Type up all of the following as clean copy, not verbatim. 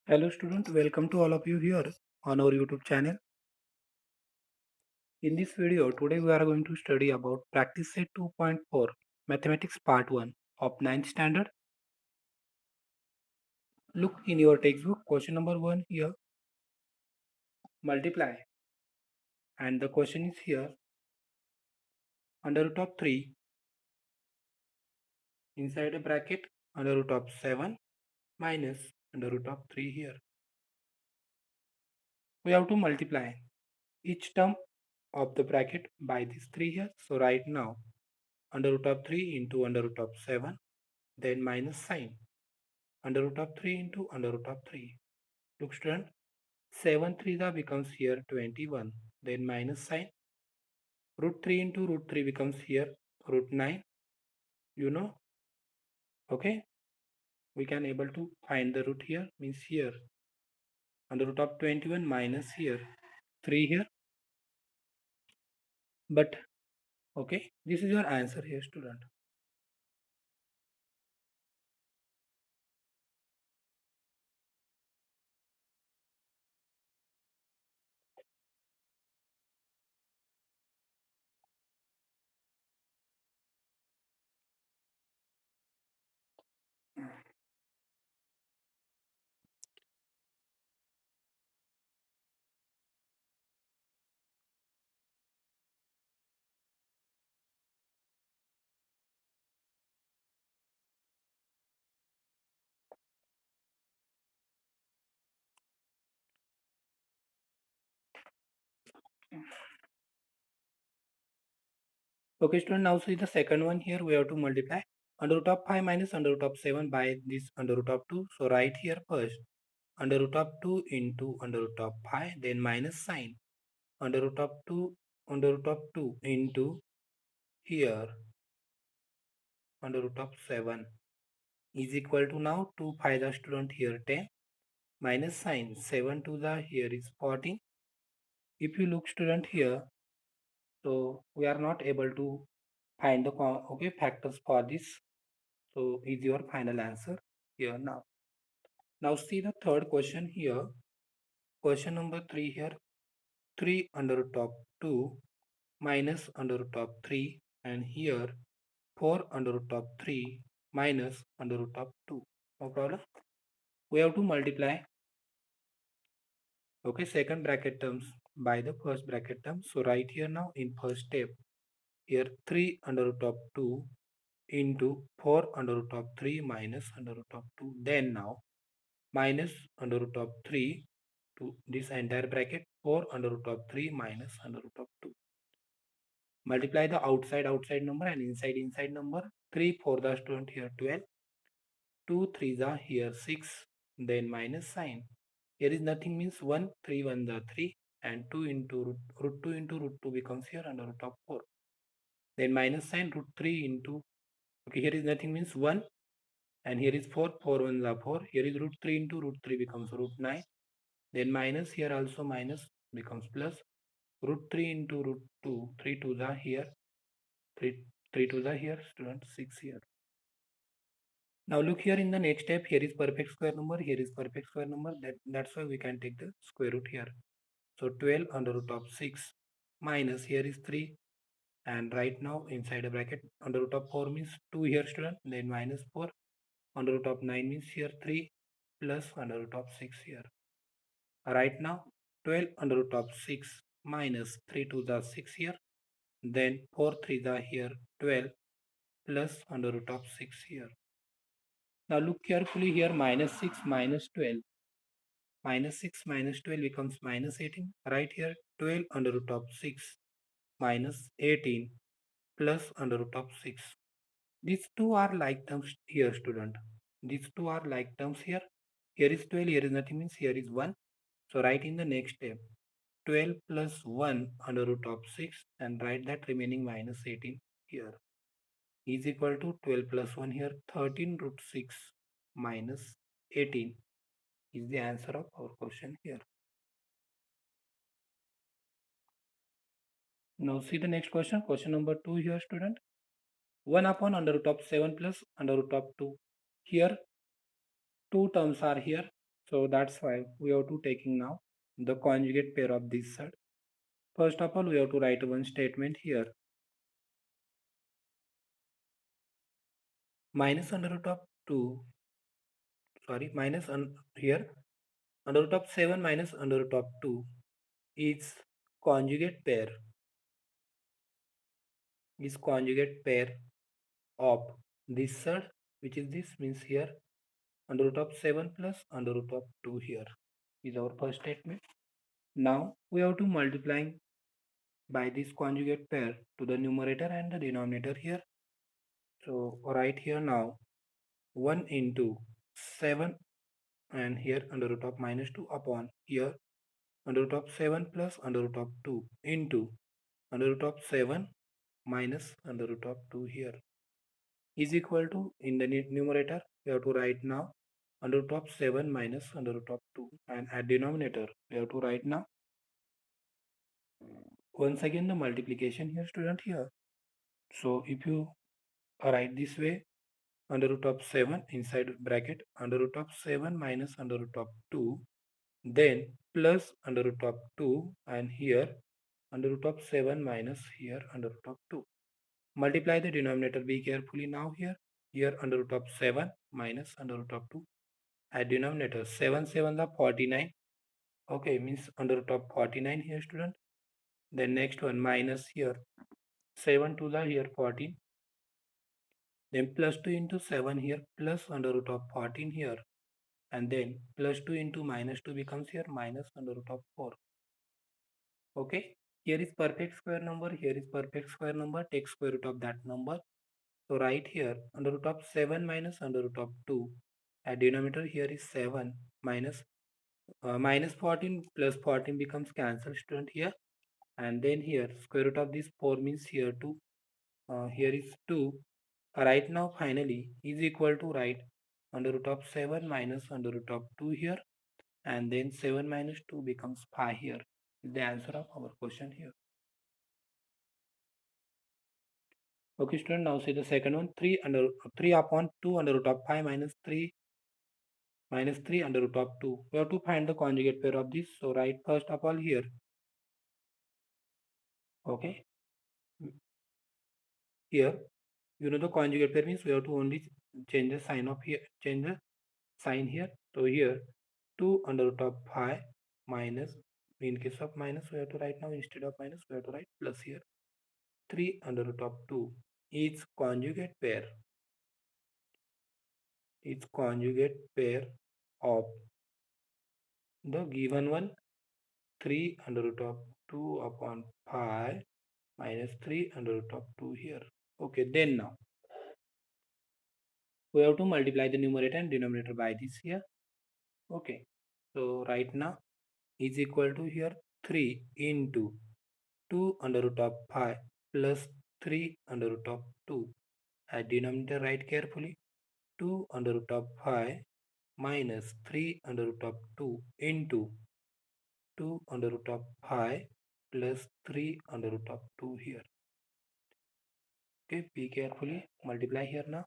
Hello student, welcome to all of you here on our YouTube channel. In this video, today we are going to study about practice set 2.4 mathematics part 1 of 9th standard. Look in your textbook, question number 1 here, multiply, and the question is here, under root of 3 inside a bracket, under root of 7 minus under root of 3 here. We have to multiply each term of the bracket by this 3 here. So right now, under root of 3 into under root of 7, then minus sign. Under root of 3 into under root of 3. Look student, 7 3 that becomes here 21. Then minus sign. Root 3 into root 3 becomes here root 9. You know, okay. We can able to find the root here, means here. Under root of 21 minus here 3 here. But okay, this is your answer here student. Okay student, now see the second one here. We have to multiply under root of 5 minus under root of 7 by this under root of 2. So right here first under root of 2 into under root of 5, then minus sign. Under root of 2 into here under root of 7 is equal to now 2 5 the student here 10 minus sign 7 to the here is 14. If you look student here, so we are not able to find the factors for this. So is your final answer here now. Now see the third question here. Question number 3 here. 3 under root of 2 minus under root of 3, and here 4 under root of 3 minus under root of 2. No problem. We have to multiply, okay, second bracket terms by the first bracket term. So right here now in first step, here 3 under root of 2 into 4 under root of 3 minus under root of 2. Then now minus under root of 3 to this entire bracket, 4 under root of 3 minus under root of 2. Multiply the outside number and inside number. 3 4 the student here 12. 2 3s are here 6, then minus sign. Here is nothing, means 1, 3 1 the 3, and 2 into root 2 into root 2 becomes here under root of 4. Then minus sign, root 3 into, okay, here is nothing, means 1, and here is 4, 4 1 the 4. Here is root 3 into root 3 becomes root 9. Then minus, here also minus becomes plus. Root 3 into root 2, 3 2 the here, 3 2 the here, student 6 here. Now look here in the next step, here is perfect square number, here is perfect square number, that's why we can take the square root here. So 12 under root of 6 minus here is 3, and right now inside a bracket under root of 4 means 2 here student, then minus 4 under root of 9 means here 3 plus under root of 6 here. Right now 12 under root of 6 minus 3 to the 6 here, then 4 3 the here 12 plus under root of 6 here. Now look carefully here, minus 6 minus 12. Minus 6 minus 12 becomes minus 18. Right here 12 under root of 6 minus 18 plus under root of 6. These two are like terms here student. These two are like terms here. Here is 12, here is nothing, means here is 1. So write in the next step 12 plus 1 under root of 6 and write that remaining minus 18 here is equal to 12 plus 1 here 13 root 6 minus 18 is the answer of our question here. Now see the next question, question number 2 here student. 1 upon under root of 7 plus under root of 2. Here two terms are here. So that's why we have to taking now the conjugate pair of this side. First of all, we have to write one statement here. Minus under root of 2, sorry, here under root of 7 minus under root of 2 is conjugate pair of this side, which is this means here under root of 7 plus under root of 2 here is our first statement. Now we have to multiplying by this conjugate pair to the numerator and the denominator here. So right here now 1 into 7 and here under root of minus 2 upon here under root of 7 plus under root of 2 into under root of 7 minus under root of 2 here is equal to, in the numerator we have to write now under root of 7 minus under root of 2, and at denominator we have to write now once again the multiplication here student here. So if you write this way, under root of 7 inside bracket under root of 7 minus under root of 2, then plus under root of 2 and here under root of 7 minus here under root of 2. Multiply the denominator, be carefully now here under root of 7 minus under root of 2 at denominator 7 7 the 49. Okay, means under root of 49 here student. Then next one minus here 7 to the here 14. Then plus 2 into 7 here plus under root of 14 here. And then plus 2 into minus 2 becomes here minus under root of 4. Okay, here is perfect square number, here is perfect square number, take square root of that number. So right here under root of 7 minus under root of 2 at denominator here is 7 minus minus 14 plus 14 becomes cancelled student here, and then here square root of this 4 means here 2, here is 2. Right now finally is equal to right under root of 7 minus under root of 2 here, and then 7 minus 2 becomes 5 here is the answer of our question here. Okay student, now see the second one, 3 upon 2 under root of 5 minus 3 under root of 2. We have to find the conjugate pair of this. So write first of all here. Okay, here you know the conjugate pair means we have to only change the sign of here, change the sign here. So here 2 under root of 5 minus, in case of minus we have to write now instead of minus we have to write plus here 3 under root of 2 is conjugate pair of the given one 3 under root of 2 upon 5 minus 3 under root of 2 here. Okay, then now we have to multiply the numerator and denominator by this here. Okay, so right now is equal to here 3 into 2 under root of 5 plus 3 under root of 2. At denominator write carefully 2 under root of 5 minus 3 under root of 2 into 2 under root of 5 plus 3 under root of 2 here. Okay, be carefully multiply here now.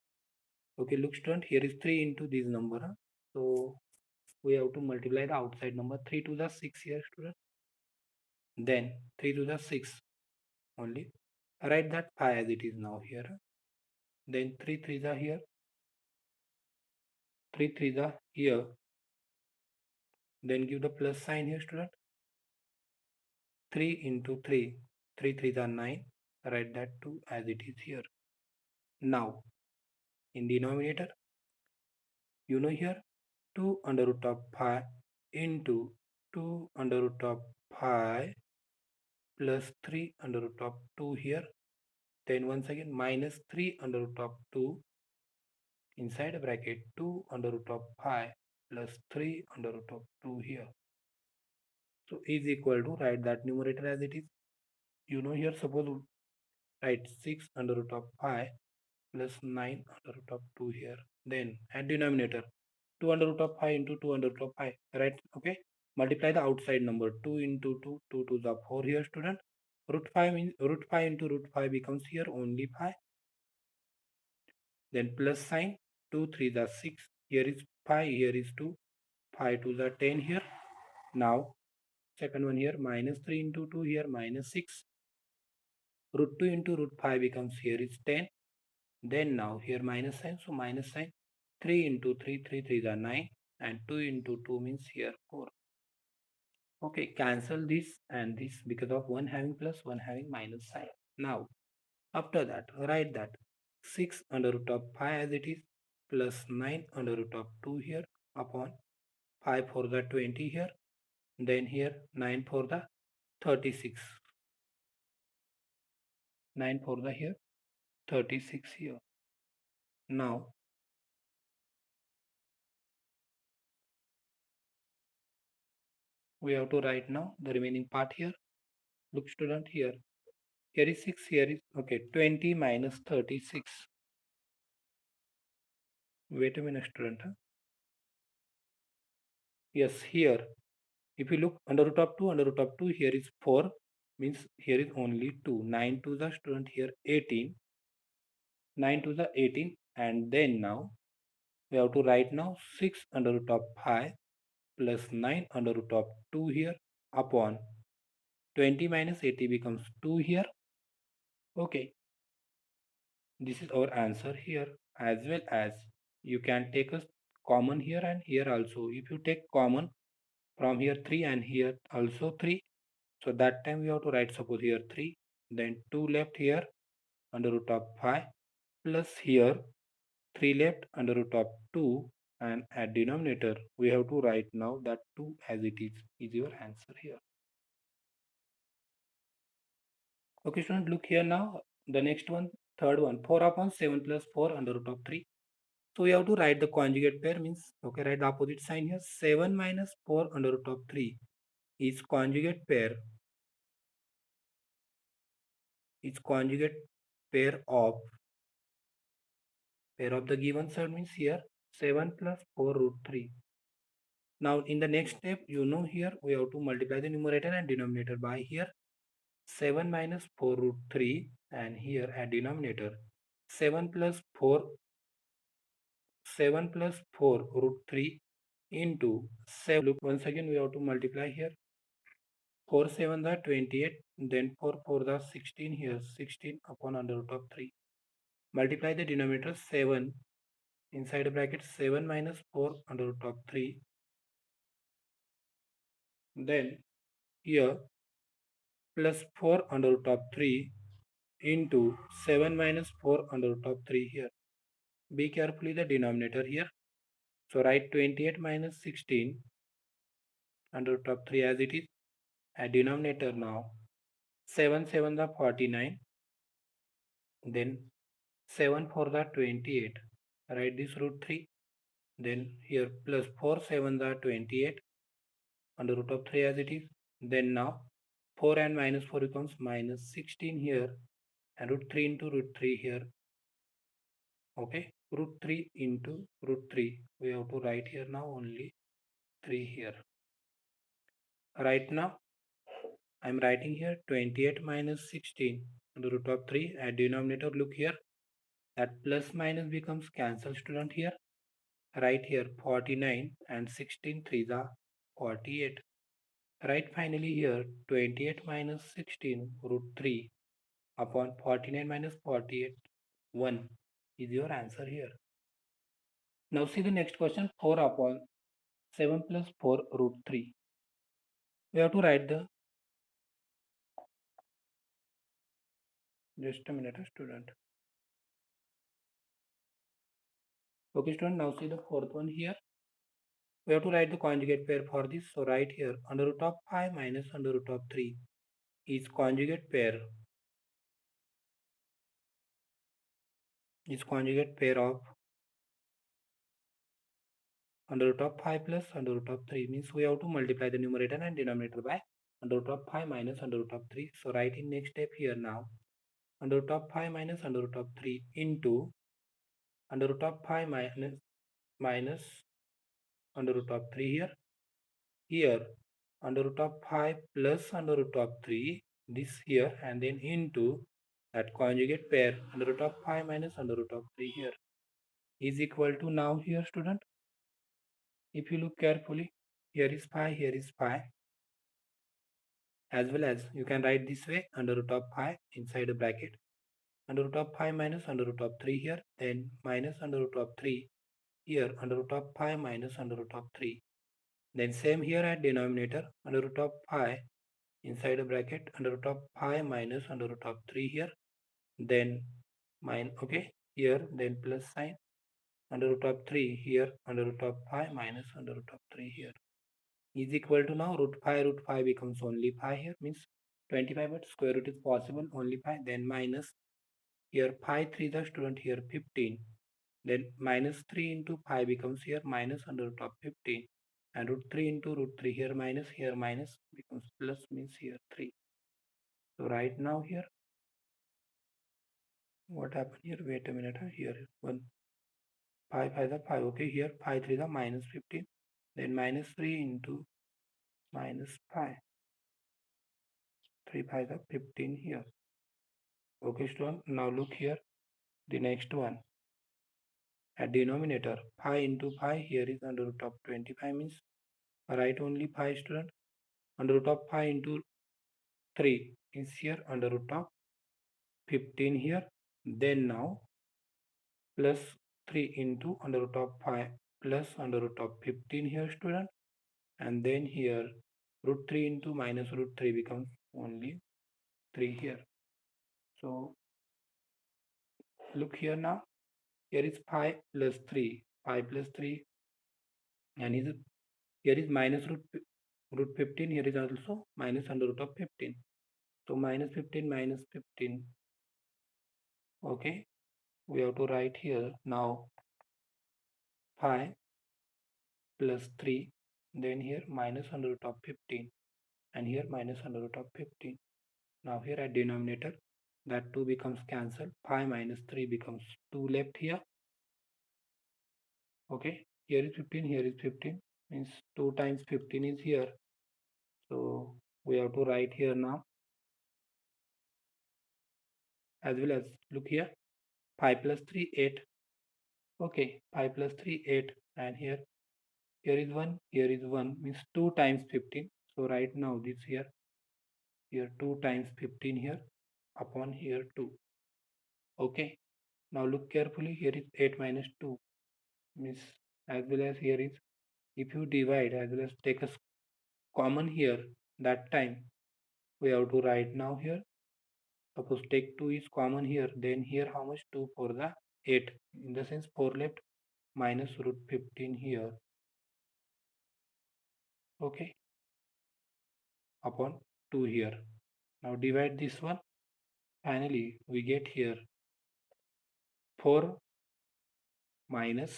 Okay, look student, here is 3 into this number. So we have to multiply the outside number 3 to the 6 here student. Then 3 to the 6 only. Write that 5 as it is now here. Then 3 3s are here. 3 3s are here. Then give the plus sign here student. 3 into 3. 3 3s are 9. Write that 2 as it is here. Now in denominator, you know here 2 under root of 5 into 2 under root of 5 plus 3 under root of 2 here. Then once again minus 3 under root of 2 inside a bracket 2 under root of 5 plus 3 under root of 2 here. So is equal to, write that numerator as it is. You know here suppose write 6 under root of 5 plus 9 under root of 2 here. Then at denominator 2 under root of 5 into 2 under root of 5, right? Okay, multiply the outside number 2 into 2, 2 to the 4 here student. Root 5 means root 5 into root 5 becomes here only 5. Then plus sign 2 3 the 6, here is 5, here is 2, 5 to the 10 here. Now second one here, minus 3 into 2 here, minus 6. Root 2 into root 5 becomes here is 10. Then now here minus sign, so minus sign. 3 into 3, 3 3 are 9, and 2 into 2 means here 4. Okay, cancel this and this because of one having plus, one having minus sign. Now after that, write that 6 under root of 5 as it is, plus 9 under root of 2 here, upon 5 for the 20 here, then here 9 for the 36, 9 for the here 36 here. Now we have to write now the remaining part here. Look student, here is 6, here is okay, 20 minus 36. Wait a minute student, huh? Yes, here if you look under root of 2, under root of 2 here is 4, means here is only 2. 9 to the student here 18, 9 to the 18, and then now we have to write now 6 under root of 5 plus 9 under root of 2 here, upon 20 minus 80 becomes 2 here. Okay, this is our answer here. As well as you can take a common here and here also. If you take common from here 3 and here also 3, so that time we have to write suppose here 3, then 2 left here under root of 5, plus here 3 left under root of 2, and at denominator we have to write now that 2 as it is your answer here. Okay student, look here now, the next one, third one, 4 upon 7 plus 4 under root of 3. So we have to write the conjugate pair, means okay, write the opposite sign here. 7 minus 4 under root of 3 is conjugate pair, pair of the given side, means here 7 plus 4 root 3. Now in the next step, you know, here we have to multiply the numerator and denominator by here 7 minus 4 root 3, and here at denominator 7 plus 4 root 3 into 7. Look, once again we have to multiply here 4 7 the 28, then 4 4 the 16 here, 16 upon under root of 3. Multiply the denominator 7 inside a bracket 7 minus 4 under root of 3. Then here plus 4 under root of 3 into 7 minus 4 under root of 3 here. Be carefully the denominator here. So write 28 minus 16 under root of 3 as it is. At denominator now 7 7 the 49, then 7 for the 28. Write this root 3. Then here plus 4 7 the 28 under root of 3 as it is. Then now 4 and minus 4 becomes minus 16 here, and root 3 into root 3 here. Okay, root 3 into root 3. We have to write here now only 3 here. Right now I am writing here 28 minus 16 under root of 3. At denominator, look here, that plus minus becomes cancel student here. Right here 49 and 16 3 are 48. Right finally here 28 minus 16 root 3 upon 49 minus 48, 1 is your answer here. Now see the next question, 4 upon 7 plus 4 root 3. We have to write the, just a minute student. Okay student, now see the fourth one here. We have to write the conjugate pair for this. So write here under root of 5 minus under root of 3 is conjugate pair, of under root of 5 plus under root of 3, means we have to multiply the numerator and denominator by under root of 5 minus under root of 3. So write in next step here now under root of 5 minus under root of 3 into under root of 5 minus under root of 3 here. Here under root of 5 plus under root of 3, this here, and then into that conjugate pair under root of 5 minus under root of 3 here is equal to now here student. If you look carefully, here is pi, here is pi, as well as you can write this way, under root of pi inside a bracket, under root of pi minus under root of 3 here, then minus under root of 3 here, under root of pi minus under root of 3. Then same here at denominator, under root of pi inside a bracket, under root of pi minus under root of 3 here, then okay, here, then plus sign, under root of 3 here, under root of pi minus under root of 3 here, is equal to, now root 5 becomes only pi here, means 25, but square root is possible, only pi, then minus here pi 3 the student here 15, then minus 3 into pi becomes here minus under root of 15, and root 3 into root 3 here minus becomes plus, means here 3. So right now here, what happened here, wait a minute, here 1 pi 5 the 5, okay, here pi 3 the minus 15, then minus 3 into minus pi 3 pi the 15 here. Okay student, now look here, the next one, at denominator pi into pi here is under root of 25, means write only pi student, under root of pi into 3 is here under root of 15 here, then now plus 3 into under root of pi plus under root of 15 here student, and then here root 3 into minus root 3 becomes only 3 here. So look here now, here is pi plus 3, pi plus 3, and here is minus root 15, here is also minus under root of 15. So minus 15 minus 15, okay, we have to write here now pi plus 3, then here minus under root of 15, and here minus under root of 15. Now here at denominator, that 2 becomes cancelled, pi minus 3 becomes 2 left here, okay, here is 15, here is 15, means 2 times 15 is here, so we have to write here now, as well as look here, pi plus 3 8, okay, pi plus 3 8, and here is 1, here is 1, means 2 times 15, so right now this here 2 times 15 here upon here 2, okay. Now look carefully, here is 8 minus 2, means, as well as here is, if you divide as well as take a common here, that time we have to write now here, suppose take 2 is common here, then here how much, 2 for the 8, in the sense 4 left, minus root 15 here, okay, upon 2 here. Now divide this one, finally we get here 4 minus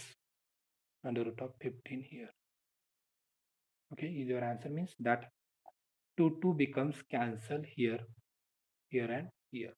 under root of 15 here, okay, is your answer, means that 2 becomes cancel here, and here.